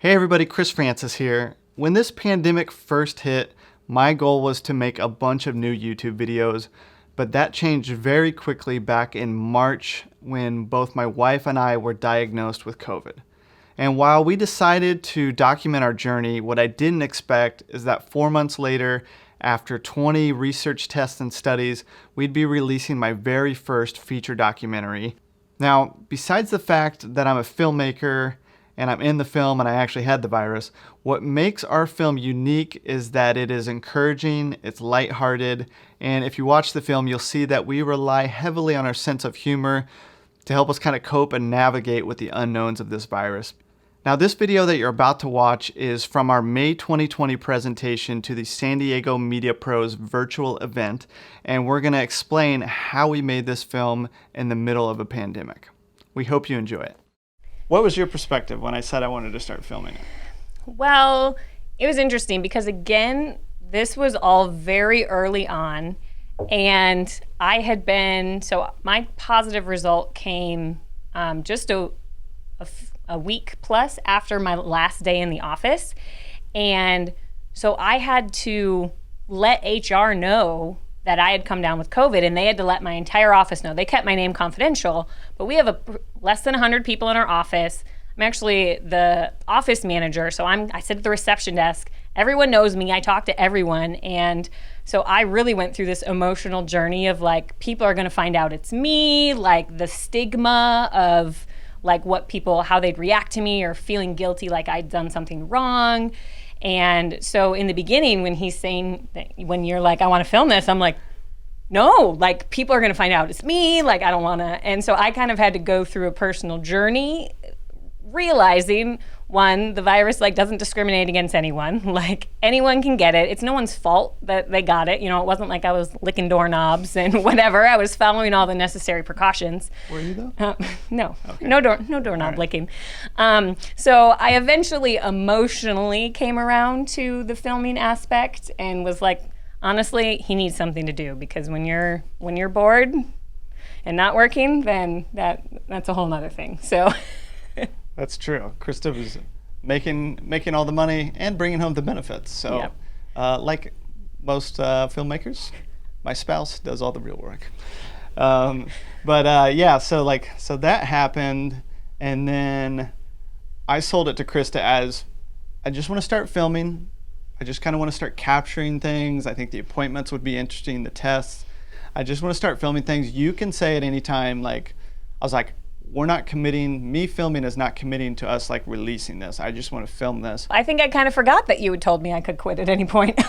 Hey everybody, Chris Francis here. When this pandemic first hit, my goal was to make a bunch of new YouTube videos, but that changed very quickly back in March when both my wife and I were diagnosed with COVID. And while we decided to document our journey, what I didn't expect is that 4 months later, after 20 research tests and studies, we'd be releasing my very first feature documentary. Now, besides the fact that I'm a filmmaker and I'm in the film and I actually had the virus, what makes our film unique is that it is encouraging, it's lighthearted, and if you watch the film, you'll see that we rely heavily on our sense of humor to help us kind of cope and navigate with the unknowns of this virus. Now, this video that you're about to watch is from our May 2020 presentation to the San Diego Media Pros virtual event, and we're going to explain how we made this film in the middle of a pandemic. We hope you enjoy it. What was your perspective when I said I wanted to start filming it? Well, it was interesting because, again, this was all very early on, and I had been, so my positive result came just a week plus after my last day in the office. And so I had to let HR know that I had come down with COVID, and they had to let my entire office know. They kept my name confidential, but we have less than 100 people in our office. I'm actually the office manager, so I sit at the reception desk. Everyone knows me, I talk to everyone, and so I really went through this emotional journey of like, people are gonna find out it's me, like the stigma of like what people, how they'd react to me, or feeling guilty like I'd done something wrong. And so in the beginning, when he's saying that, when you're like, I want to film this, I'm like, no, like people are going to find out it's me, like I don't want to. And so I kind of had to go through a personal journey, realizing, one, the virus like doesn't discriminate against anyone. Like anyone can get it. It's no one's fault that they got it. You know, it wasn't like I was licking doorknobs and whatever. I was following all the necessary precautions. Were you though? No, okay. no doorknob licking. So I eventually emotionally came around to the filming aspect and was like, honestly, he needs something to do, because when you're bored and not working, then that's a whole nother thing. So. That's true. Krista was making all the money and bringing home the benefits. So, yep. Like most filmmakers, my spouse does all the real work. Yeah, so that happened, and then I sold it to Krista as, I just want to start filming. I just kind of want to start capturing things. I think the appointments would be interesting, the tests. I just want to start filming things. You can say at any time, like, I was like, we're not committing, me filming is not committing to us like releasing this. I just want to film this. I think I kind of forgot that you had told me I could quit at any point.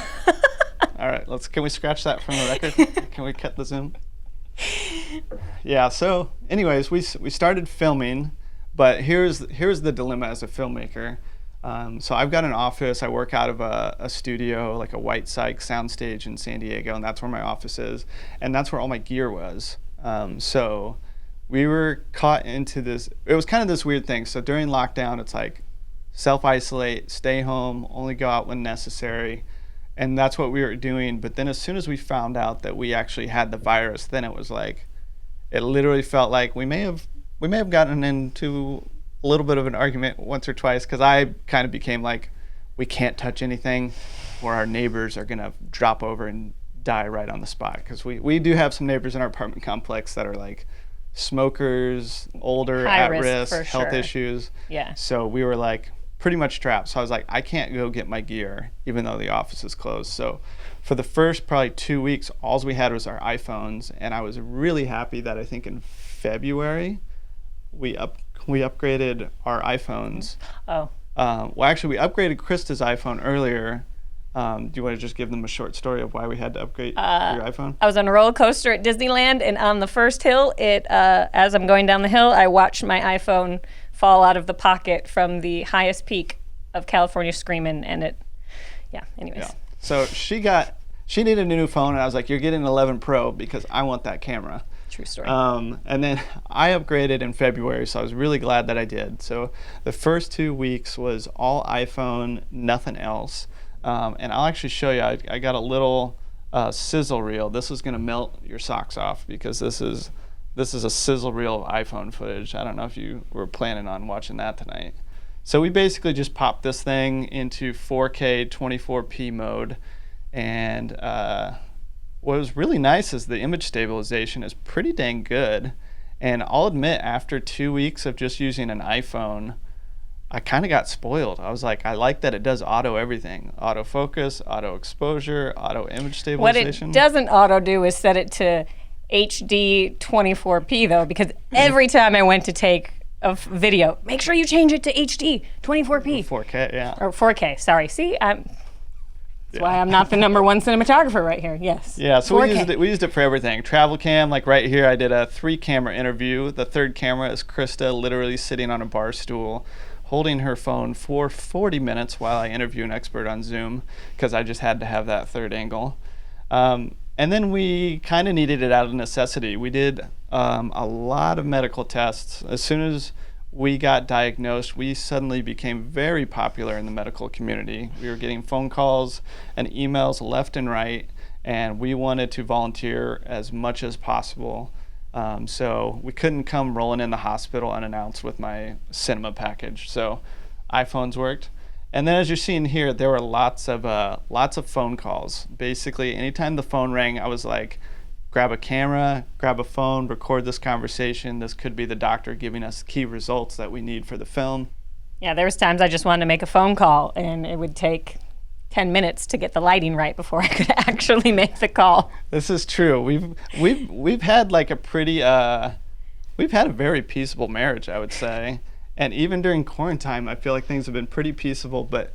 All right, can we scratch that from the record? Can we cut the Zoom? Yeah, so anyways, we started filming, but here's the dilemma as a filmmaker. So I've got an office, I work out of a studio, like a White Sykes soundstage in San Diego, and that's where my office is, and that's where all my gear was. So we were caught into this, it was kind of this weird thing. So during lockdown, it's like self-isolate, stay home, only go out when necessary. And that's what we were doing. But then as soon as we found out that we actually had the virus, then it was like, it literally felt like we may have gotten into a little bit of an argument once or twice, because I kind of became like, we can't touch anything or our neighbors are gonna drop over and die right on the spot. Because we do have some neighbors in our apartment complex that are like, smokers, older, high at risk, health sure. issues. Yeah. So we were like pretty much trapped. So I was like, I can't go get my gear even though the office is closed. So for the first probably 2 weeks, all we had was our iPhones, and I was really happy that I think in February we upgraded our iPhones. Oh. Well, actually, we upgraded Krista's iPhone earlier. Do you want to just give them a short story of why we had to upgrade your iPhone? I was on a roller coaster at Disneyland, and on the first hill, as I'm going down the hill, I watched my iPhone fall out of the pocket from the highest peak of California screaming, and anyways. Yeah. So she needed a new phone, and I was like, you're getting an 11 Pro because I want that camera. True story. And then I upgraded in February, so I was really glad that I did. So the first 2 weeks was all iPhone, nothing else. And I'll actually show you, I got a little sizzle reel. This is gonna melt your socks off, because this is a sizzle reel of iPhone footage. I don't know if you were planning on watching that tonight. So we basically just popped this thing into 4K 24p mode, and what was really nice is the image stabilization is pretty dang good. And I'll admit, after 2 weeks of just using an iPhone, I kind of got spoiled. I was like, I like that it does auto everything. Auto focus, auto exposure, auto image stabilization. What it doesn't auto do is set it to HD 24p though, because every time I went to take a video, make sure you change it to HD 24p. 4K, yeah. Or 4K, sorry. See, that's why I'm not the #1 cinematographer right here. Yes. Yeah, so 4K. we used it for everything. Travel cam, like right here, I did a 3-camera interview. The third camera is Krista literally sitting on a bar stool, holding her phone for 40 minutes while I interview an expert on Zoom, because I just had to have that third angle. And then we kind of needed it out of necessity. We did a lot of medical tests. As soon as we got diagnosed, we suddenly became very popular in the medical community. We were getting phone calls and emails left and right, and we wanted to volunteer as much as possible. So we couldn't come rolling in the hospital unannounced with my cinema package. So iPhones worked. And then as you're seeing here, there were lots of phone calls. Basically, anytime the phone rang, I was like, grab a camera, grab a phone, record this conversation. This could be the doctor giving us key results that we need for the film. Yeah, there was times I just wanted to make a phone call, and it would take 10 minutes to get the lighting right before I could actually make the call. This is true. We've had like a pretty we've had a very peaceable marriage, I would say. And even during quarantine, I feel like things have been pretty peaceable, but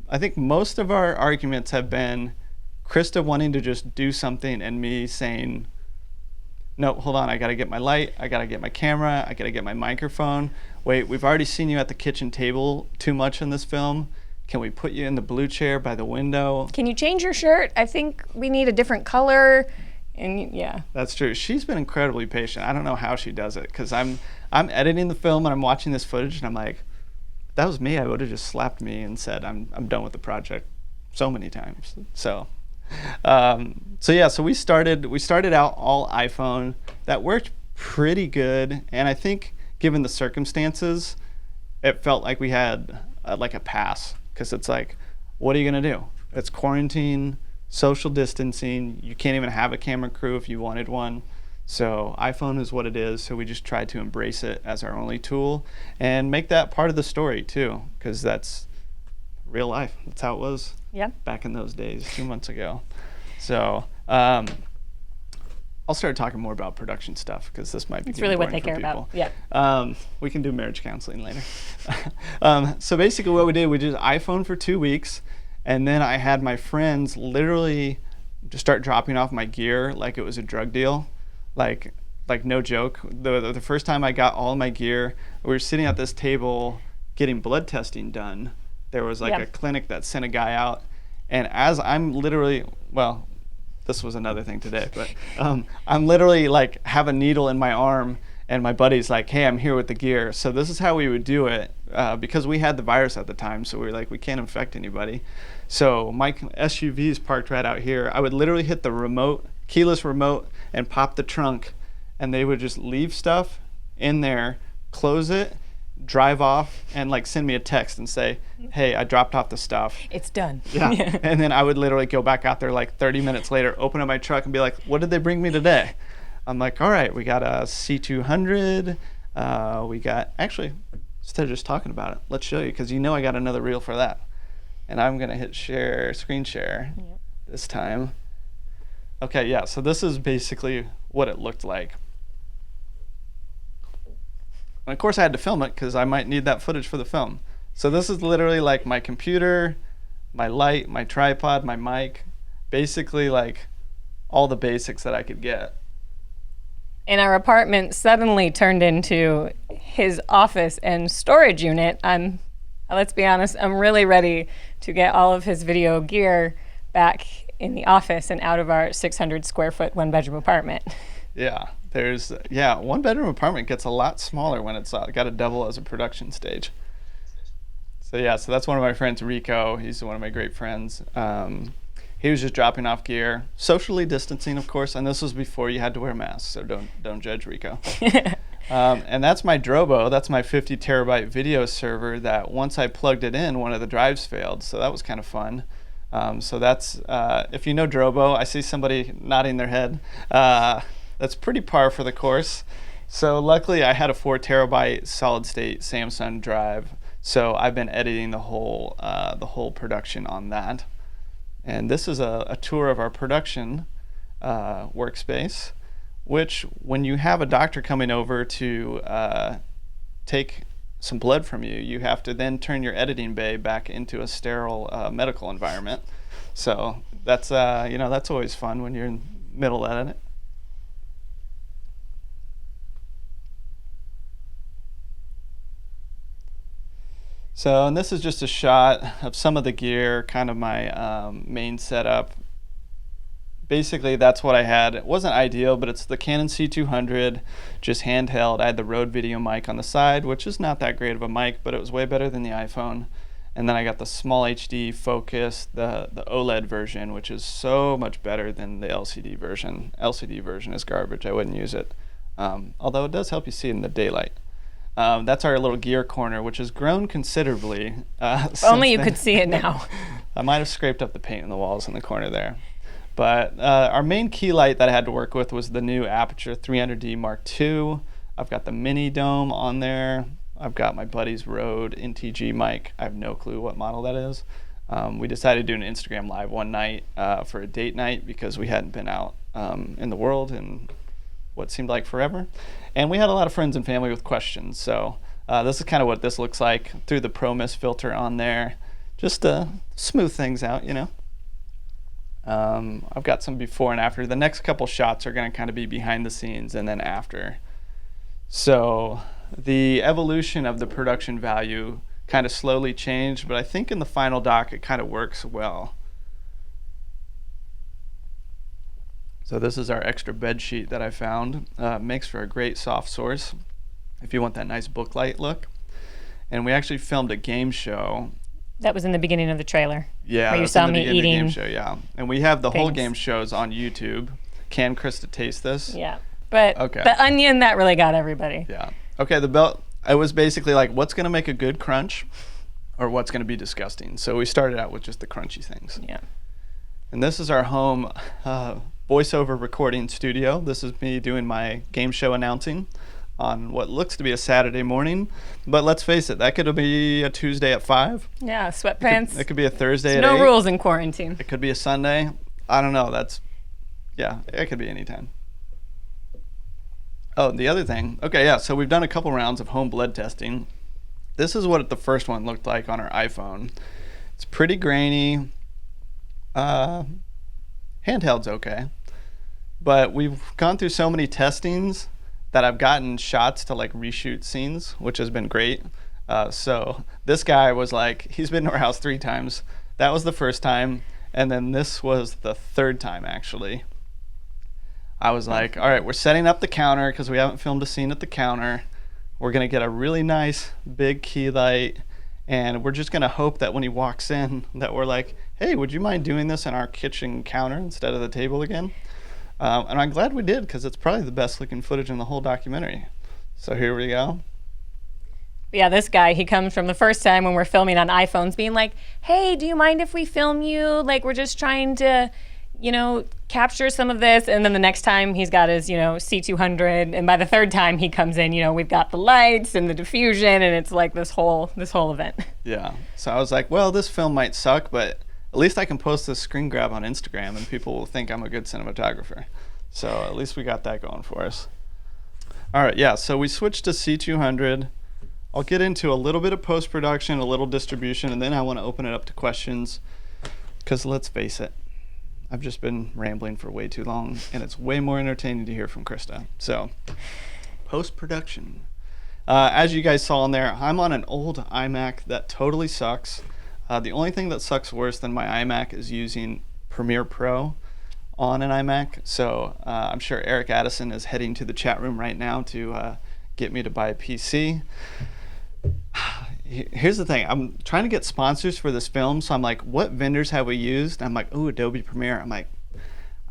I think most of our arguments have been Krista wanting to just do something and me saying, no, hold on, I gotta get my light, I gotta get my camera, I gotta get my microphone. Wait, we've already seen you at the kitchen table too much in this film. Can we put you in the blue chair by the window? Can you change your shirt? I think we need a different color. And yeah. That's true. She's been incredibly patient. I don't know how she does it, because I'm editing the film and I'm watching this footage and I'm like, if that was me, I would have just slapped me and said I'm done with the project so many times. So we started out all iPhone. That worked pretty good, and I think given the circumstances, it felt like we had like a pass, because it's like, what are you gonna do? It's quarantine, social distancing. You can't even have a camera crew if you wanted one. So iPhone is what it is. So we just tried to embrace it as our only tool and make that part of the story too, because that's real life. That's how it was. Yeah. Back in those days, 2 months ago. So I'll start talking more about production stuff, because this might be It's really what they care people. about. Yeah. We can do marriage counseling later. So basically what we did iPhone for 2 weeks, and then I had my friends literally just start dropping off my gear like it was a drug deal. Like no joke. The first time I got all my gear, we were sitting at this table getting blood testing done. There was like a clinic that sent a guy out, and as I'm literally, well, this was another thing today, but I'm literally like have a needle in my arm, and my buddy's like, hey, I'm here with the gear. So this is how we would do it, because we had the virus at the time, so we were like, we can't infect anybody. So my SUV is parked right out here. I would literally hit the remote, keyless remote, and pop the trunk, and they would just leave stuff in there, close it, drive off, and like send me a text and say, hey, I dropped off the stuff. It's done. Yeah. And then I would literally go back out there like 30 minutes later, open up my truck and be like, what did they bring me today? I'm like, all right, we got a C200. We got, actually, instead of just talking about it, let's show you, because you know I got another reel for that. And I'm going to hit screen share this time. Okay, yeah, so this is basically what it looked like. And of course I had to film it, because I might need that footage for the film. So this is literally like my computer, my light, my tripod, my mic, basically like all the basics that I could get. And our apartment suddenly turned into his office and storage unit. Let's be honest, I'm really ready to get all of his video gear back in the office and out of our 600 square foot 1-bedroom apartment. Yeah, one bedroom apartment gets a lot smaller when it's got to double as a production stage. So that's one of my friends, Rico. He's one of my great friends. He was just dropping off gear, socially distancing, of course, and this was before you had to wear masks, so don't judge Rico. And that's my Drobo. That's my 50 terabyte video server that once I plugged it in, one of the drives failed. So that was kind of fun. So that's, if you know Drobo, I see somebody nodding their head. That's pretty par for the course. So luckily I had a 4 terabyte solid state Samsung drive. So I've been editing the whole production on that. And this is a tour of our production workspace, which when you have a doctor coming over to take some blood from you, you have to then turn your editing bay back into a sterile medical environment. So that's that's always fun when you're in the middle of it. So, and this is just a shot of some of the gear, kind of my main setup. Basically, that's what I had. It wasn't ideal, but it's the Canon C200, just handheld. I had the Rode video mic on the side, which is not that great of a mic, but it was way better than the iPhone. And then I got the small HD focus, the OLED version, which is so much better than the LCD version. LCD version is garbage. I wouldn't use it, although it does help you see in the daylight. That's our little gear corner, which has grown considerably. If only you could see it now. I might have scraped up the paint in the walls in the corner there. But our main key light that I had to work with was the new Aperture 300D Mark II. I've got the mini dome on there. I've got my buddy's Rode NTG mic. I have no clue what model that is. We decided to do an Instagram Live one night for a date night because we hadn't been out in the world in what seemed like forever. And we had a lot of friends and family with questions. So this is kind of what this looks like. Threw the ProMist filter on there just to smooth things out, you know. I've got some before and after. The next couple shots are going to kind of be behind the scenes and then after. So the evolution of the production value kind of slowly changed, but I think in the final doc it kind of works well. So this is our extra bed sheet that I found. Makes for a great soft source if you want that nice booklight look. And we actually filmed a game show. That was in the beginning of the trailer. Yeah, where you saw me eating. Game show, yeah. And we have the whole things. game shows on YouTube. Can Krista taste this? Yeah, but Okay. the onion, that really got everybody. Yeah. Okay, the belt, it was basically like, what's going to make a good crunch or what's going to be disgusting? So we started out with just the crunchy things. Yeah. And this is our home voiceover recording studio. This is me doing my game show announcing on what looks to be a Saturday morning. But let's face it, that could be a Tuesday at 5. Yeah, sweatpants. It could be a Thursday There's at 8. no rules in quarantine. It could be a Sunday. I don't know. Yeah, it could be any time. Oh, the other thing. Okay, yeah, so we've done a couple rounds of home blood testing. This is what the first one looked like on our iPhone. It's pretty grainy. Handheld's okay. But we've gone through so many testings that I've gotten shots to like reshoot scenes, which has been great. So this guy was like, he's been to our house 3 times. That was the first time. And then this was the 3rd time, actually. I was like, all right, we're setting up the counter because we haven't filmed a scene at the counter. We're going to get a really nice big key light. And we're just going to hope that when he walks in that we're like, hey, would you mind doing this on our kitchen counter instead of the table again? And I'm glad we did because it's probably the best looking footage in the whole documentary. So here we go. Yeah, this guy, he comes from the first time when we're filming on iPhones being like, hey, do you mind if we film you? Like, we're just trying to, capture some of this. And then the next time he's got his, C200. And by the 3rd time he comes in, we've got the lights and the diffusion and it's like this whole event. Yeah. So I was like, well, this film might suck, but at least I can post this screen grab on Instagram and people will think I'm a good cinematographer. So at least we got that going for us. All right, yeah, so we switched to C200. I'll get into a little bit of post-production, a little distribution, and then I want to open it up to questions because let's face it, I've just been rambling for way too long and it's way more entertaining to hear from Krista. So, post-production. As you guys saw in there, I'm on an old iMac that totally sucks. The only thing that sucks worse than my iMac is using Premiere Pro on an iMac. So I'm sure Eric Addison is heading to the chat room right now to get me to buy a PC. Here's the thing. I'm trying to get sponsors for this film. So I'm like, what vendors have we used? I'm like, ooh, Adobe Premiere. I'm like,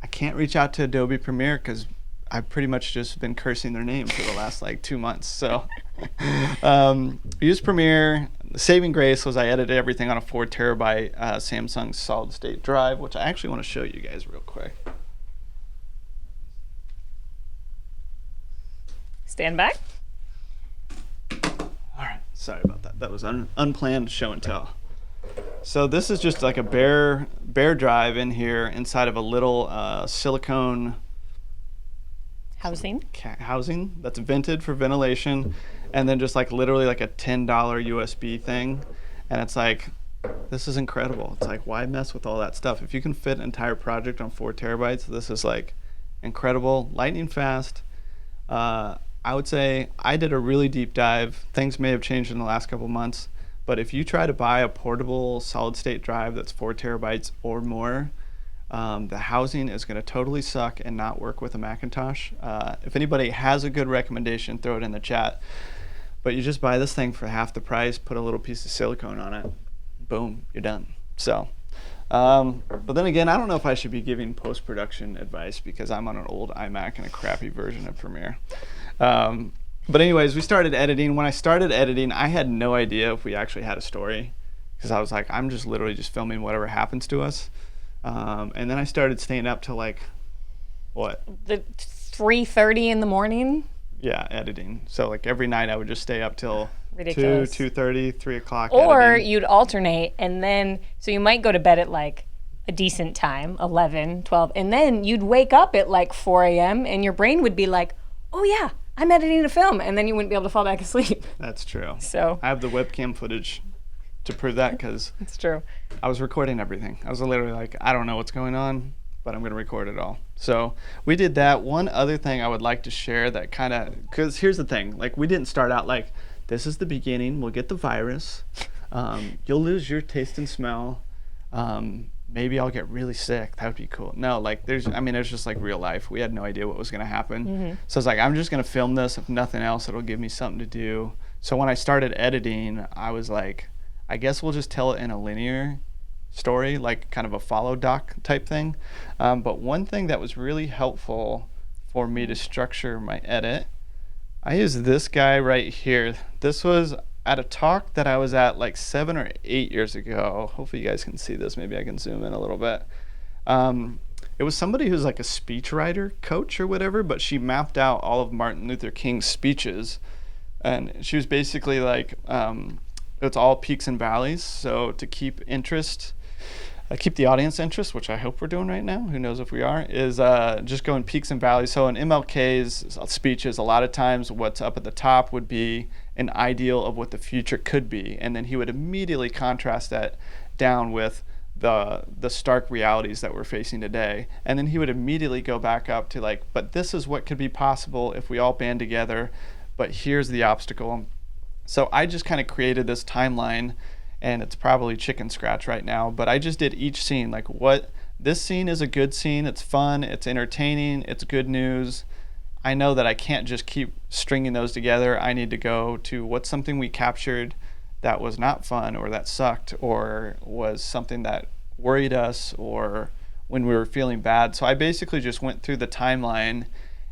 I can't reach out to Adobe Premiere because I've pretty much just been cursing their name for the last like 2 months. So use Premiere. The saving grace was I edited everything on a 4 terabyte Samsung solid state drive, which I actually want to show you guys real quick. Stand back. All right, sorry about that. That was unplanned show and tell. So this is just like a bare drive in here inside of a little silicone Housing that's vented for ventilation, and then just like literally like a $10 USB thing. And it's like, this is incredible. It's like, why mess with all that stuff? If you can fit an entire project on 4 terabytes, this is like incredible, lightning fast. I would say I did a really deep dive. Things may have changed in the last couple months, but if you try to buy a portable solid state drive that's 4 terabytes or more, the housing is going to totally suck and not work with a Macintosh. If anybody has a good recommendation, throw it in the chat. But you just buy this thing for half the price, put a little piece of silicone on it, boom, you're done. So, but then again, I don't know if I should be giving post-production advice because I'm on an old iMac and a crappy version of Premiere. But anyways, we started editing. When I started editing, I had no idea if we actually had a story because I was like, I'm just literally just filming whatever happens to us. And then I started staying up till like, what? The 3:30 in the morning. Yeah, editing. So like every night I would just stay up till Ridiculous. 2, 2:30, 3 o'clock. Or editing. you'd alternate, and then, so you might go to bed at like a decent time, 11, 12, and then you'd wake up at like 4 a.m. and your brain would be like, oh yeah, I'm editing a film, and then you wouldn't be able to fall back asleep. That's true. So I have the webcam footage to prove that because it's true. I was recording everything. I was literally like, I don't know what's going on, but I'm going to record it all. So we did that. One other thing I would like to share that kind of, because here's the thing, like we didn't start out like, this is the beginning, we'll get the virus, you'll lose your taste and smell, maybe I'll get really sick, that would be cool. No, like there's just like real life. We had no idea what was going to happen. Mm-hmm. So it's like, I'm just going to film this. If nothing else, it'll give me something to do. So when I started editing, I was like, I guess we'll just tell it in a linear story, like kind of a follow doc type thing. But one thing that was really helpful for me to structure my edit, I used this guy right here. This was at a talk that I was at like 7 or 8 years ago. Hopefully you guys can see this. Maybe I can zoom in a little bit. It was somebody who's like a speechwriter coach or whatever, but she mapped out all of Martin Luther King's speeches. And she was basically like, it's all peaks and valleys. So to keep keep the audience interest, which I hope we're doing right now, who knows if we are, is just going peaks and valleys. So in MLK's speeches, a lot of times what's up at the top would be an ideal of what the future could be. And then he would immediately contrast that down with the stark realities that we're facing today. And then he would immediately go back up to like, but this is what could be possible if we all band together, but here's the obstacle. So I just kind of created this timeline, and it's probably chicken scratch right now, but I just did each scene, like what, this scene is a good scene, it's fun, it's entertaining, it's good news. I know that I can't just keep stringing those together. I need to go to what's something we captured that was not fun or that sucked or was something that worried us or when we were feeling bad. So I basically just went through the timeline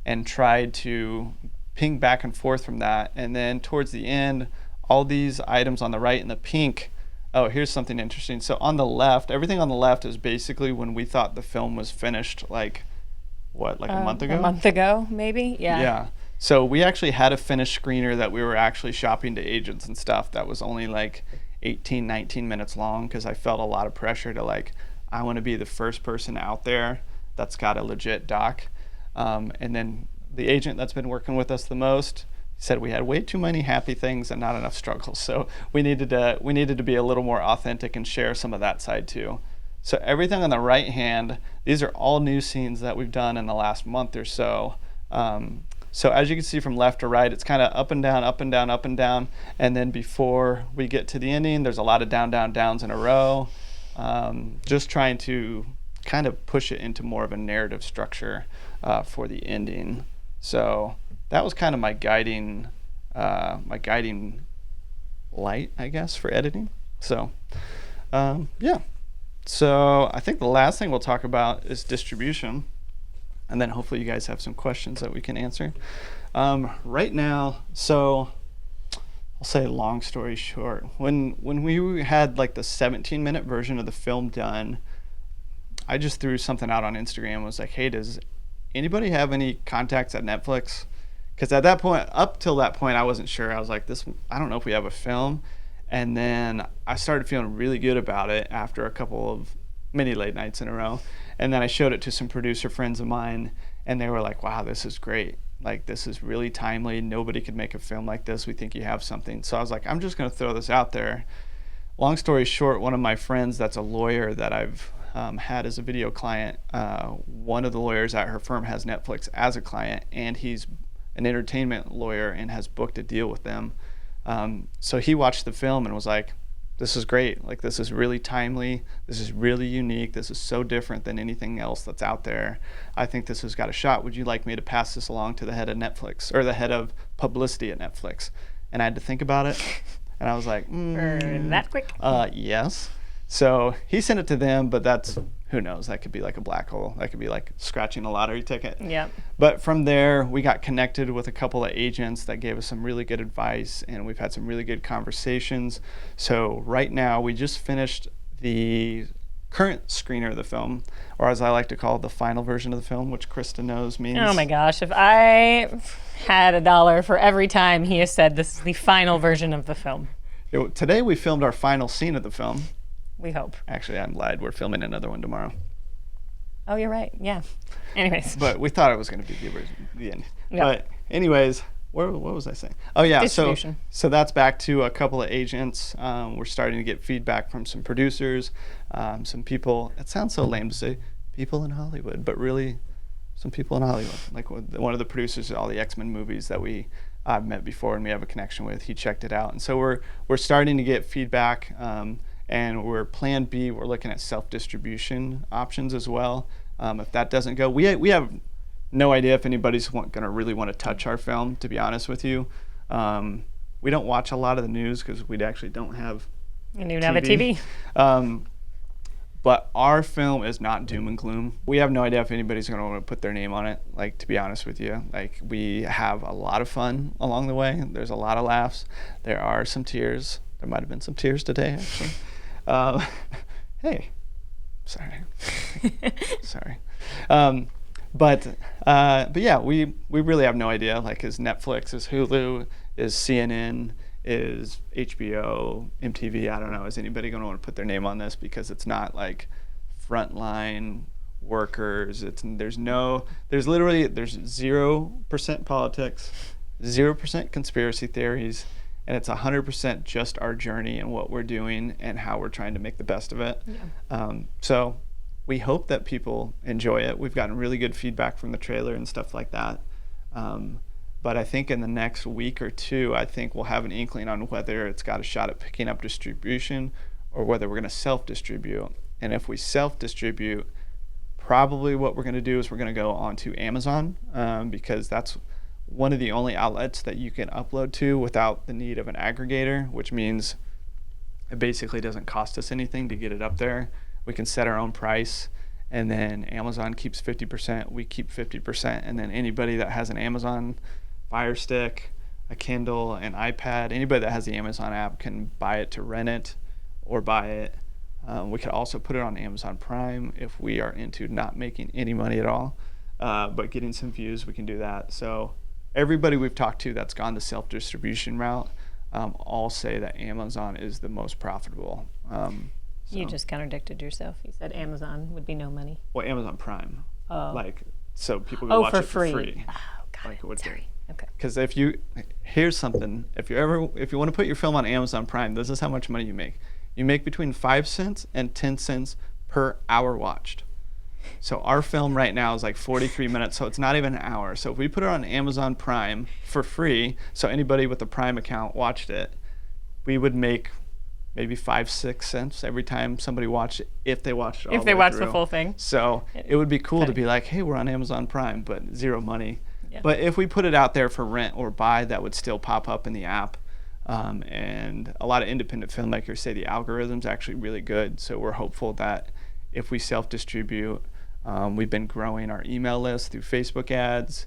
and tried to ping back and forth from that. And then towards the end, all these items on the right in the pink, oh, here's something interesting. So on the left, everything on the left is basically when we thought the film was finished, like, what, like a month ago? A month ago, maybe? Yeah. Yeah. So we actually had a finished screener that we were actually shopping to agents and stuff that was only like 18, 19 minutes long because I felt a lot of pressure to like, I want to be the first person out there that's got a legit doc. And then the agent that's been working with us the most said we had way too many happy things and not enough struggles. So we needed to be a little more authentic and share some of that side too. So everything on the right hand, these are all new scenes that we've done in the last month or so. So as you can see from left to right, it's kind of up and down, up and down, up and down. And then before we get to the ending, there's a lot of down, down, downs in a row. Just trying to kind of push it into more of a narrative structure for the ending. So that was kind of my guiding light, I guess, for editing. So yeah. So I think the last thing we'll talk about is distribution. and then hopefully you guys have some questions that we can answer. Right now, so I'll say long story short, when we had like the 17-minute version of the film done, I just threw something out on Instagram and was like, hey, does anybody have any contacts at Netflix? Because at that point, up till that point, I wasn't sure. I was like, I don't know if we have a film. And then I started feeling really good about it after a couple of mini late nights in a row. And then I showed it to some producer friends of mine, and they were like, wow, this is great. Like, this is really timely. Nobody could make a film like this. We think you have something. So I was like, I'm just going to throw this out there. Long story short, one of my friends that's a lawyer that I've had as a video client, one of the lawyers at her firm has Netflix as a client, and he's an entertainment lawyer and has booked a deal with them. So he watched the film and was like, this is great. Like, this is really timely. This is really unique. This is so different than anything else that's out there. I think this has got a shot. Would you like me to pass this along to the head of Netflix, or the head of publicity at Netflix? And I had to think about it. And I was like, that quick? Yes. So he sent it to them, but that's, who knows? That could be like a black hole. That could be like scratching a lottery ticket. Yeah. But from there, we got connected with a couple of agents that gave us some really good advice, and we've had some really good conversations. So right now, we just finished the current screener of the film, or as I like to call it, the final version of the film, which Krista knows means. Oh my gosh, if I had $1 for every time he has said this is the final version of the film. Today, we filmed our final scene of the film. We hope. Actually, I'm lied. We're filming another one tomorrow. Oh, you're right. Yeah. Anyways. But we thought it was going to be the end. Yeah. But anyways, what was I saying? Oh, yeah. Distribution. So that's back to a couple of agents. We're starting to get feedback from some producers, some people. It sounds so lame to say people in Hollywood, but really some people in Hollywood. Like one of the producers of all the X-Men movies that I've met before and we have a connection with. He checked it out. And so we're starting to get feedback. And we're plan B, we're looking at self-distribution options as well. If that doesn't go, we have no idea if anybody's going to really want to touch our film, to be honest with you. We don't watch a lot of the news because we actually don't have You don't even have a TV. But our film is not doom and gloom. We have no idea if anybody's going to want to put their name on it, like, to be honest with you. Like, we have a lot of fun along the way. There's a lot of laughs. There are some tears. There might have been some tears today, actually. Hey, sorry. But yeah, we really have no idea. Like, is Netflix, is Hulu, is CNN, is HBO, MTV? I don't know. Is anybody going to want to put their name on this because it's not like frontline workers? There's 0% politics, 0% conspiracy theories. And it's 100% just our journey and what we're doing and how we're trying to make the best of it. Yeah. So we hope that people enjoy it. We've gotten really good feedback from the trailer and stuff like that. But I think in the next week or two, I think we'll have an inkling on whether it's got a shot at picking up distribution or whether we're going to self-distribute. And if we self-distribute, probably what we're going to do is we're going to go onto Amazon because that's one of the only outlets that you can upload to without the need of an aggregator, which means it basically doesn't cost us anything to get it up there. We can set our own price, and then Amazon keeps 50%, we keep 50%, and then anybody that has an Amazon Fire Stick, a Kindle, an iPad, anybody that has the Amazon app can buy it to rent it or buy it. We could also put it on Amazon Prime if we are into not making any money at all, but getting some views, we can do that. So everybody we've talked to that's gone the self-distribution route all say that Amazon is the most profitable. You just contradicted yourself. You said Amazon would be no money. Well, Amazon Prime. Oh. Like, so people can watch for it for free. Oh, got like it. it would Sorry. be. Okay. Because here's something. If you want to put your film on Amazon Prime, this is how much money you make. You make between 5 cents and 10 cents per hour watched. So our film right now is like 43 minutes, so it's not even an hour. So if we put it on Amazon Prime for free, so anybody with a Prime account watched it, we would make maybe 5-6 cents every time somebody watched it, if they watched it all If they the way watched through. the full thing. So it would be cool to Funny. be like, hey, we're on Amazon Prime, but zero money. Yeah. But if we put it out there for rent or buy, that would still pop up in the app. And a lot of independent filmmakers say the algorithm's actually really good. So we're hopeful that if we self-distribute, We've been growing our email list through Facebook ads.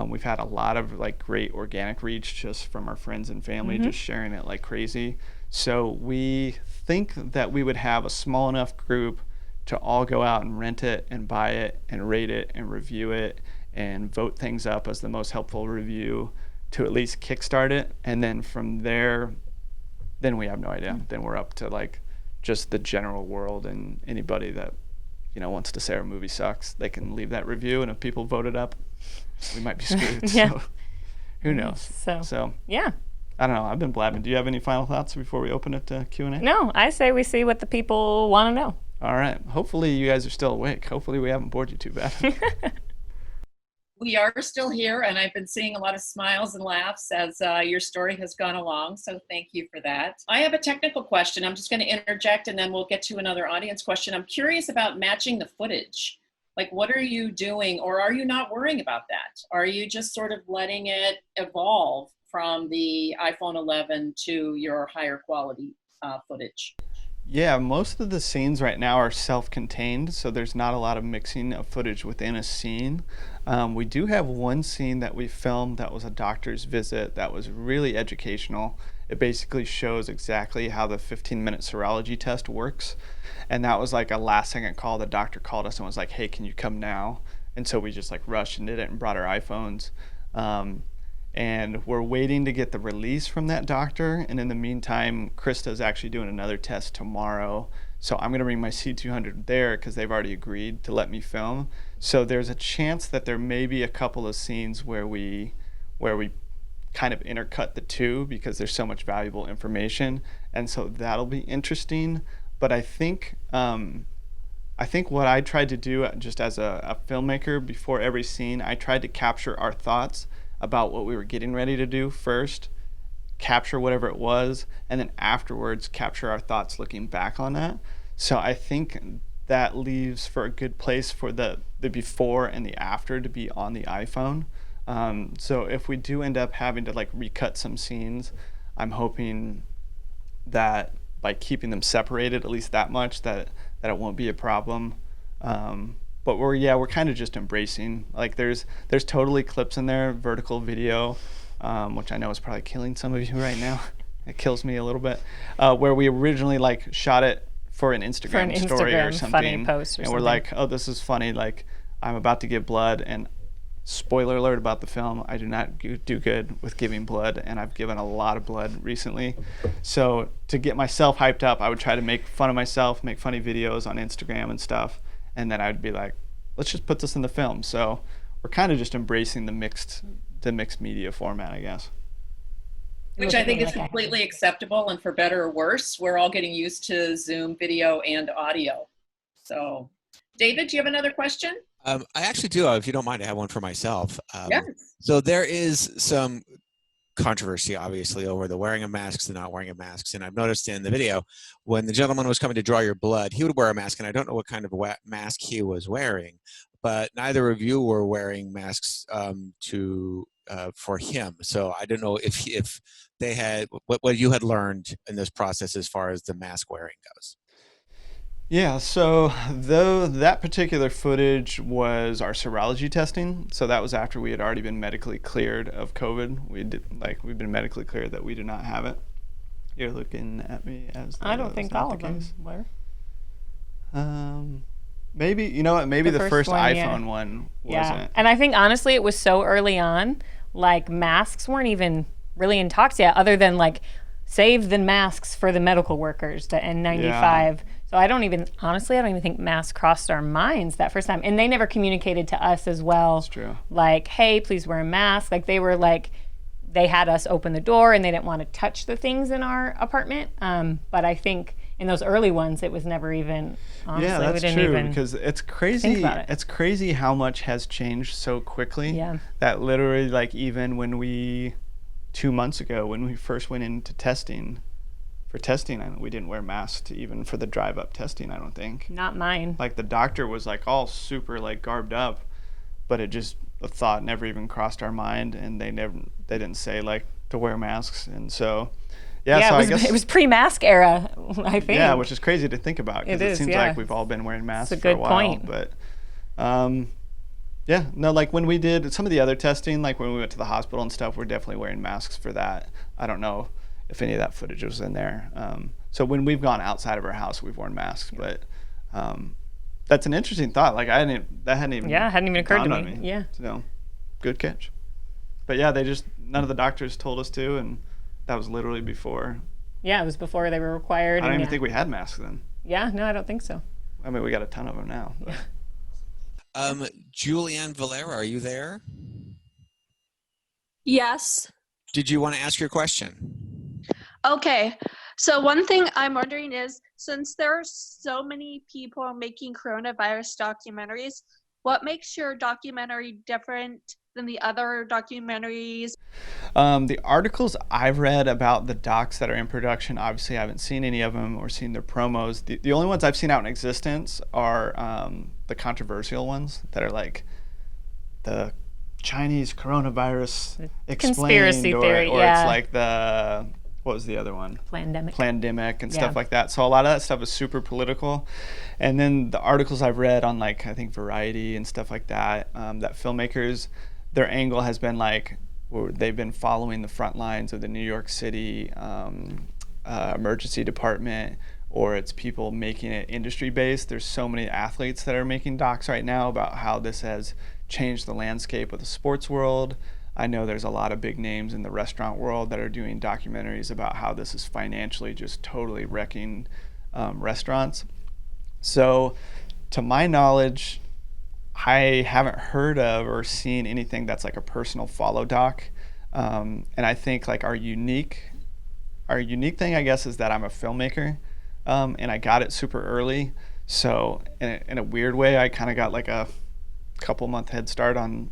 We've had a lot of like great organic reach just from our friends and family, just sharing it like crazy. So we think that we would have a small enough group to all go out and rent it and buy it and rate it and review it and vote things up as the most helpful review to at least kickstart it. And then from there, then we have no idea. Then we're up to like just the general world, and anybody that wants to say our movie sucks, they can leave that review, and if people vote it up, we might be screwed. So who knows? So yeah. I don't know. I've been blabbing. Do you have any final thoughts before we open it to Q&A? No, I say we see what the people want to know. All right. Hopefully you guys are still awake. Hopefully we haven't bored you too bad. We are still here, and I've been seeing a lot of smiles and laughs as your story has gone along, so thank you for that. I have a technical question. I'm just going to interject, and then we'll get to another audience question. I'm curious about matching the footage. Like, what are you doing, or are you not worrying about that? Are you just sort of letting it evolve from the iPhone 11 to your higher quality footage? Yeah, most of the scenes right now are self-contained, so there's not a lot of mixing of footage within a scene. We do have one scene that we filmed that was a doctor's visit that was really educational. It basically shows exactly how the 15-minute serology test works. And that was like a last-second call. The doctor called us and was like, hey, can you come now? And so we just like rushed and did it and brought our iPhones. And we're waiting to get the release from that doctor. And in the meantime, Krista's actually doing another test tomorrow. So I'm going to bring my C200 there because they've already agreed to let me film. So there's a chance that there may be a couple of scenes where we kind of intercut the two because there's so much valuable information. And so that'll be interesting. But I think what I tried to do just as a filmmaker before every scene, I tried to capture our thoughts about what we were getting ready to do first, capture whatever it was, and then afterwards capture our thoughts looking back on that. So I think that leaves for a good place for the before and the after to be on the iPhone. So if we do end up having to like recut some scenes, I'm hoping that by keeping them separated at least that much that it won't be a problem. But we're kind of just embracing, like there's totally clips in there, vertical video, which I know is probably killing some of you right now. It kills me a little bit, where we originally like shot it for an Instagram story or something, funny post or and something. we're like, oh, this is funny, like I'm about to give blood, and spoiler alert about the film, I do not do good with giving blood, and I've given a lot of blood recently. So to get myself hyped up, I would try to make fun of myself, make funny videos on Instagram and stuff. And then I'd be like, let's just put this in the film. So we're kind of just embracing the mixed media format, I guess. Which I think is completely acceptable, and for better or worse, we're all getting used to Zoom video and audio. So, David, do you have another question? I actually do. If you don't mind, I have one for myself. Yes. So there is some controversy, obviously, over the wearing of masks and not wearing of masks. And I've noticed in the video, when the gentleman was coming to draw your blood, he would wear a mask, and I don't know what kind of mask he was wearing, but neither of you were wearing masks for him. So I don't know if they had what you had learned in this process as far as the mask wearing goes. Yeah, so though that particular footage was our serology testing, so that was after we had already been medically cleared of COVID. We've been medically cleared that we do not have it. You're looking at me as I don't think all of them were. Maybe, you know what, maybe the first iPhone one wasn't. Yeah, and I think honestly it was so early on, like masks weren't even really in talks yet, other than like save the masks for the medical workers, the N95. Yeah. So I don't even think masks crossed our minds that first time. And they never communicated to us as well. That's true. Like, hey, please wear a mask. Like they were like, they had us open the door and they didn't want to touch the things in our apartment. But I think in those early ones, it was never even, honestly, yeah, that's we didn't true, even because it's crazy. think about it. It's crazy how much has changed so quickly. Yeah. That literally, like even when 2 months ago, when we first went into testing, we didn't wear masks even for the drive-up testing, I don't think. Not mine. Like the doctor was like all super like garbed up, but the thought never even crossed our mind, and they didn't say like to wear masks. And so so I guess it was pre-mask era, I think. Yeah, which is crazy to think about, because it seems like we've all been wearing masks for a while. Point. But Yeah, no, like when we did some of the other testing, like when we went to the hospital and stuff, we're definitely wearing masks for that. I don't know if any of that footage was in there. So when we've gone outside of our house, we've worn masks, but that's an interesting thought. Like that hadn't even hadn't even occurred to dawned me. on Yeah. So good catch. But yeah, none of the doctors told us to, and that was literally before. Yeah, it was before they were required. I don't even think we had masks then. Yeah, no, I don't think so. I mean, we got a ton of them now. But. Julianne Valera, are you there? Yes. Did you want to ask your question? Okay. So one thing I'm wondering is, since there are so many people making coronavirus documentaries, what makes your documentary different than the other documentaries? The articles I've read about the docs that are in production, obviously I haven't seen any of them or seen their promos. The only ones I've seen out in existence are the controversial ones that are like the Chinese coronavirus explained, conspiracy theory, or yeah. it's like the, what was the other one? Plandemic and stuff like that. So a lot of that stuff is super political. And then the articles I've read on, like, I think Variety and stuff like that, that filmmakers, their angle has been like, they've been following the front lines of the New York City emergency department, or it's people making it industry based. There's so many athletes that are making docs right now about how this has changed the landscape of the sports world. I know there's a lot of big names in the restaurant world that are doing documentaries about how this is financially just totally wrecking restaurants. So to my knowledge, I haven't heard of or seen anything that's like a personal follow doc. And I think like our unique thing, I guess, is that I'm a filmmaker, and I got it super early. So in a weird way, I kind of got like a couple month head start on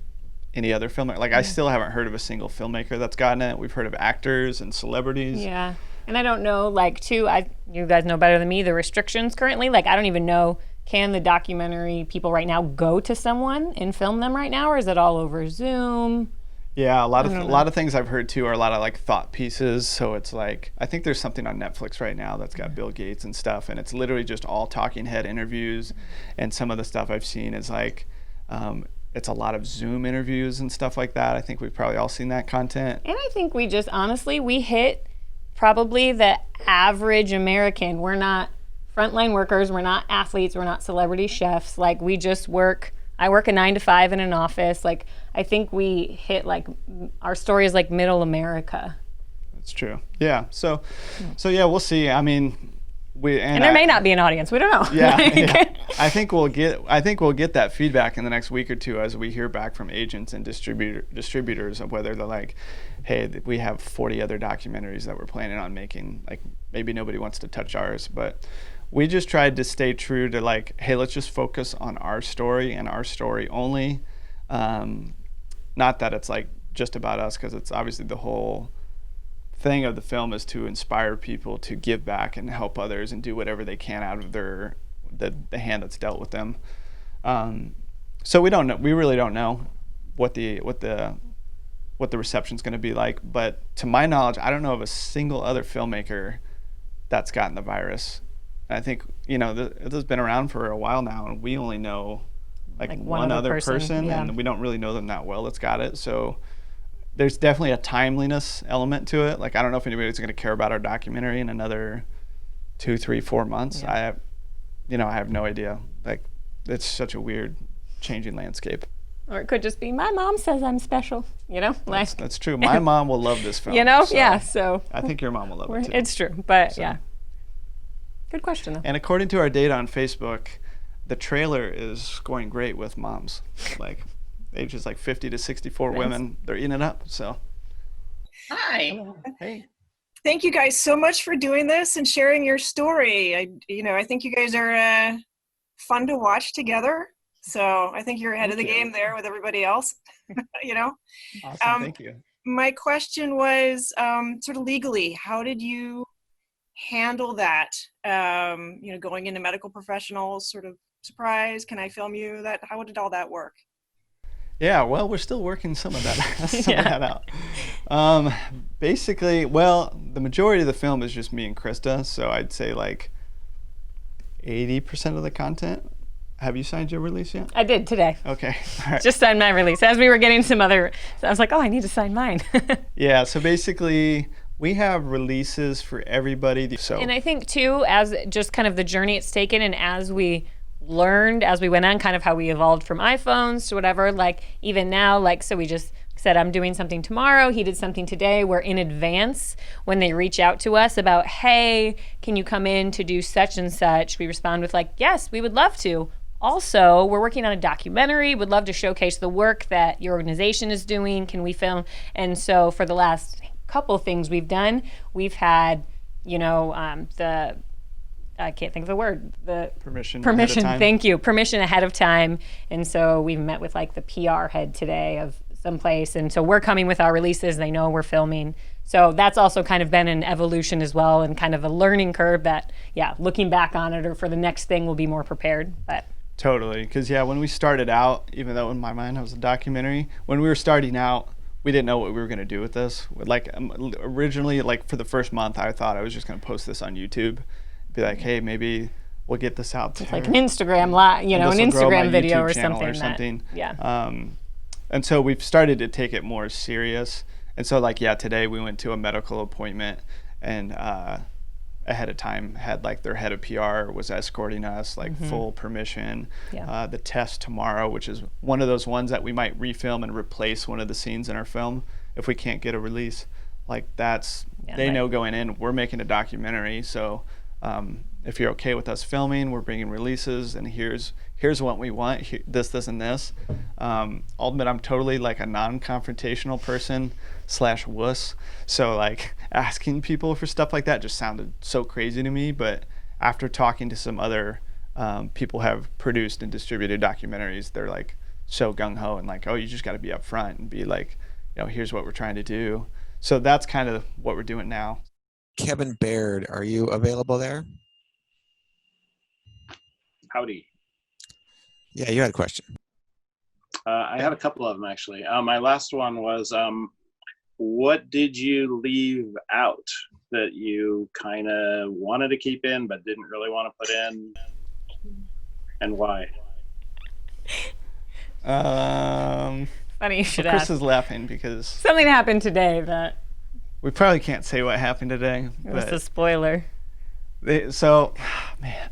any other filmmaker. Like I still haven't heard of a single filmmaker that's gotten it. We've heard of actors and celebrities. Yeah. And I don't know, like, too, you guys know better than me, the restrictions currently. Like, I don't even know, can the documentary people right now go to someone and film them right now, or is it all over Zoom? Yeah, a lot of things I've heard too are a lot of like thought pieces. So it's like, I think there's something on Netflix right now that's got Bill Gates and stuff, and it's literally just all talking head interviews. And some of the stuff I've seen is like, it's a lot of Zoom interviews and stuff like that. I think we've probably all seen that content. And I think we just, honestly, we hit probably the average American. We're not frontline workers, we're not athletes, we're not celebrity chefs. Like, we just work, I work a 9 to 5 in an office. Like, I think we hit, like, our story is like middle America. That's true. Yeah. So yeah, we'll see. I mean, and there may not be an audience. We don't know. Yeah, yeah. I think we'll get that feedback in the next week or two as we hear back from agents and distributors of whether they're like, hey, we have 40 other documentaries that we're planning on making. Like, maybe nobody wants to touch ours, but we just tried to stay true to like, hey, let's just focus on our story and our story only. Not that it's like just about us, because it's obviously the whole thing of the film is to inspire people to give back and help others and do whatever they can out of the hand that's dealt with them. So we don't know. We really don't know what the reception's going to be like. But to my knowledge, I don't know of a single other filmmaker that's gotten the virus. And I think this has been around for a while now, and we only know like one other person, yeah. And we don't really know them that well that's got it. So there's definitely a timeliness element to it. Like, I don't know if anybody's going to care about our documentary in another 2, 3, 4 months. Yeah. I have no idea. Like, it's such a weird changing landscape. Or it could just be, my mom says I'm special, like. That's true. My mom will love this film. So I think your mom will love it too. It's true, but yeah. Good question though. And according to our data on Facebook, the trailer is scoring great with moms. Like, ages like 50 to 64 women, they're eating it up. So, hi. Hey. Thank you guys so much for doing this and sharing your story. I think you guys are fun to watch together. So I think you're ahead of the game there with everybody else. Awesome. Thank you. My question was sort of legally, how did you handle that? Going into medical professionals, sort of surprise, can I film you? How did all that work? Yeah, well, we're still working some of that out. Basically, the majority of the film is just me and Krista, so I'd say like 80% of the content have you signed your release yet? I did today. Okay. All right. Just signed my release. As we were getting some other, so I was like, oh, I need to sign mine. Yeah, so basically we have releases for everybody. So And I think too, as just kind of the journey it's taken, and as we learned as we went on, kind of how we evolved from iPhones to whatever, like even now, like, so we just said, I'm doing something tomorrow, he did something today. We're in advance when they reach out to us about, hey, can you come in to do such and such? We respond with like, yes, we would love to. Also, we're working on a documentary, would love to showcase the work that your organization is doing. Can we film? And so for the last couple things we've done, we've had, I can't think of the word, the permission. Permission, ahead of time. thank you. Permission ahead of time. And so we've met with like the PR head today of someplace. And so we're coming with our releases. They know we're filming. So that's also kind of been an evolution as well, and kind of a learning curve that, looking back on it or for the next thing we'll be more prepared. But Totally, because when we started out, even though in my mind it was a documentary, when we were starting out, we didn't know what we were going to do with this. Like originally, like for the first month, I thought I was just going to post this on YouTube, be like, hey, maybe we'll get this out there. like an Instagram live, an Instagram video or something. And so we've started to take it more serious. And so today we went to a medical appointment, and ahead of time had like their head of PR was escorting us, like full permission. The test tomorrow, which is one of those ones that we might refilm and replace one of the scenes in our film if we can't get a release. Like they know going in, we're making a documentary. So if you're okay with us filming, we're bringing releases, and here's what we want, this, and this. I'll admit I'm totally like a non-confrontational person / wuss. So like asking people for stuff like that just sounded so crazy to me. But after talking to some other people who have produced and distributed documentaries, they're like so gung-ho and like, oh, you just got to be upfront and be like, here's what we're trying to do. So that's kind of what we're doing now. Kevin Baird, are you available there? Howdy. Yeah, you had a question. I had a couple of them, actually. My last one was, what did you leave out that you kind of wanted to keep in but didn't really want to put in, and why? Funny you should Chris ask. is laughing because Something happened today that we probably can't say what happened today. it was But a spoiler. man.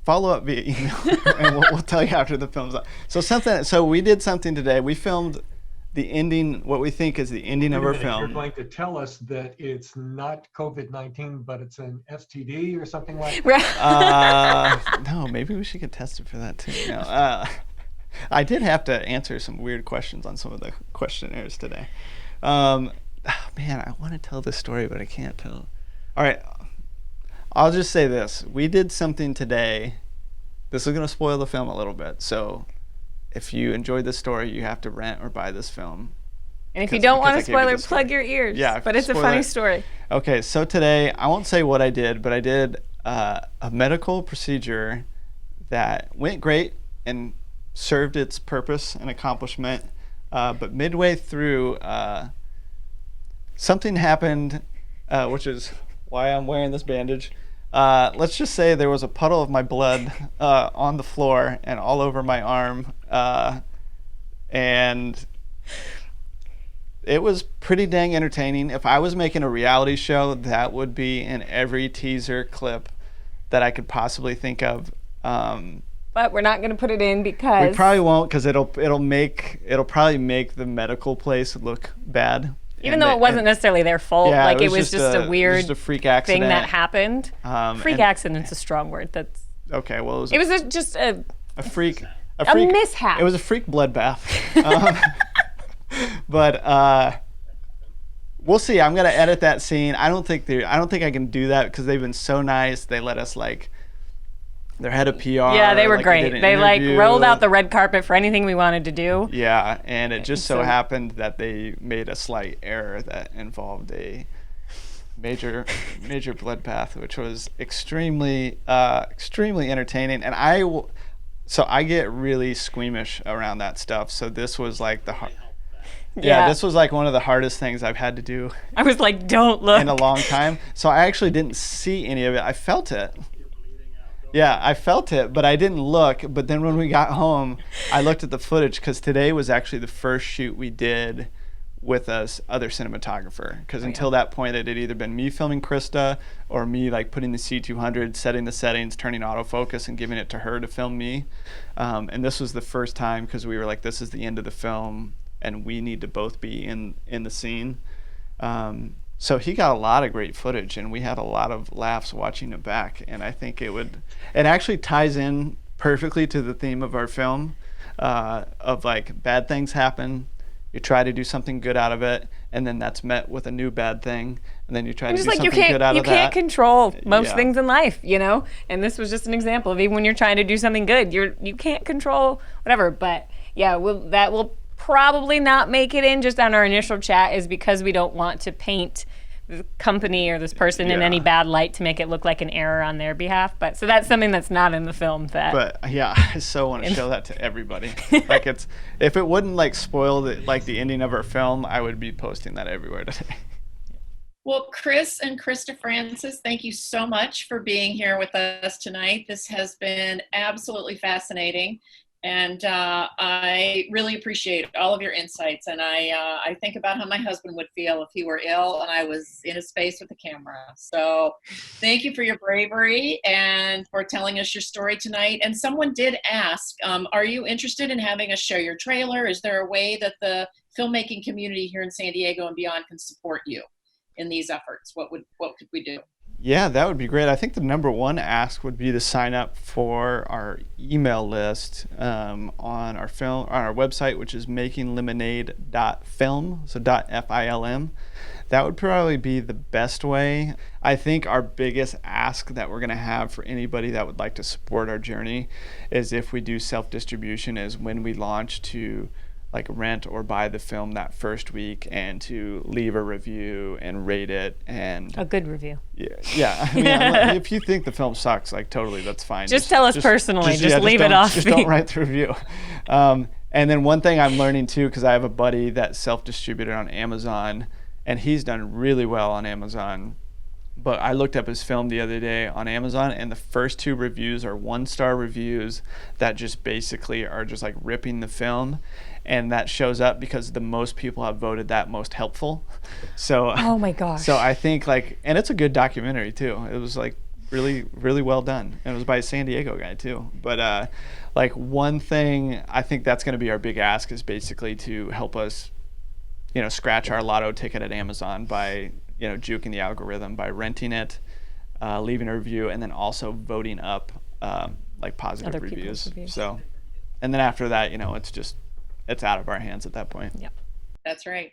Follow up via email, and we'll tell you after the film's up. So we did something today. We filmed the ending, what we think is the ending of our film. You're going to tell us that it's not COVID-19, but it's an STD or something like that? No, maybe we should get tested for that too. No, I did have to answer some weird questions on some of the questionnaires today. Man, I want to tell this story, but I can't tell. All right. I'll just say this. We did something today. This is going to spoil the film a little bit. So if you enjoyed this story, you have to rent or buy this film. And if you don't want a because I gave you spoiler, the story. plug your ears. Yeah, But it's a spoiler. funny story. Okay, so today, I won't say what I did, but I did a medical procedure that went great and served its purpose and accomplishment. But midway through, something happened, which is why I'm wearing this bandage. Let's just say there was a puddle of my blood on the floor and all over my arm, and it was pretty dang entertaining. If I was making a reality show, that would be in every teaser clip that I could possibly think of. But we're not going to put it in because We probably won't, because it'll probably make the medical place look bad. even though it wasn't necessarily their fault, Yeah, like it was just a weird just a freak accident thing that happened. Freak and- accident's a strong word. That's Okay, well, it was just a freak mishap. It was a freak bloodbath. But we'll see. I'm gonna edit that scene. I don't think I can do that because they've been so nice. They let us their head of PR. Yeah, they were did great. an They interview. rolled out the red carpet for anything we wanted to do. Yeah, and it just so So- happened that they made a slight error that involved a major bloodbath, which was extremely entertaining. And I get really squeamish around that stuff. So this was like this was like one of the hardest things I've had to do I was like, don't look. in a long time. So I actually didn't see any of it. I felt it. Yeah, I felt it, but I didn't look. But then when we got home, I looked at the footage because today was actually the first shoot we did with us other cinematographer. Because until that point, it had either been me filming Krista or me like putting the C200, setting the settings, turning autofocus, and giving it to her to film me. And this was the first time because we were like, this is the end of the film, and we need to both be in the scene. So he got a lot of great footage, and we had a lot of laughs watching it back. And I think it actually ties in perfectly to the theme of our film, of like bad things happen, you try to do something good out of it, and then that's met with a new bad thing, and then you try to do something good out of that. You can't control most things in life, you know? And this was just an example of even when you're trying to do something good, you can't control whatever. But yeah, that will probably not make it in just on our initial chat, is because we don't want to paint the company or this person in any bad light to make it look like an error on their behalf. But so that's something that's not in the film. But yeah, I so want to show that to everybody. Like if it wouldn't like spoil the ending of our film, I would be posting that everywhere today. Well, Chris and Krista Francis, thank you so much for being here with us tonight. This has been absolutely fascinating. And I really appreciate all of your insights. And I think about how my husband would feel if he were ill and I was in a space with a camera. So thank you for your bravery and for telling us your story tonight. And someone did ask, are you interested in having us share your trailer? Is there a way that the filmmaking community here in San Diego and beyond can support you in these efforts? What could we do? Yeah, that would be great. I think the number one ask would be to sign up for our email list on our website, which is makinglemonade.film, so .film. That would probably be the best way. I think our biggest ask that we're going to have for anybody that would like to support our journey is, if we do self-distribution, is when we launch, to like rent or buy the film that first week and to leave a review and rate it, and a good review. Yeah. I mean, if you think the film sucks, like totally, that's fine. Just tell us personally. Just leave it off. Just don't write the review. And then one thing I'm learning too, because I have a buddy that self-distributed on Amazon, and he's done really well on Amazon. But I looked up his film the other day on Amazon, and the first 2 reviews are 1-star reviews that just basically are just like ripping the film. And that shows up because the most people have voted that most helpful. So oh my gosh. So I think and it's a good documentary too. It was like really, really well done. And it was by a San Diego guy too. But one thing I think that's going to be our big ask is basically to help us, scratch our lotto ticket at Amazon by, juking the algorithm by renting it, leaving a review, and then also voting up positive other reviews. Reviews. So, and then after that, it's out of our hands at that point. Yep. That's right.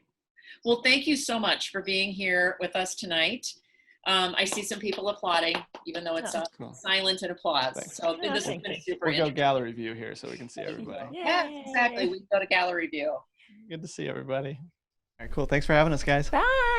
Well, thank you so much for being here with us tonight. I see some people applauding, even though it's cool. Silent and applause. Thanks. So this has been super We'll go gallery view here so we can see everybody. Yeah, exactly. We can go to gallery view. Good to see everybody. All right, cool. Thanks for having us, guys. Bye.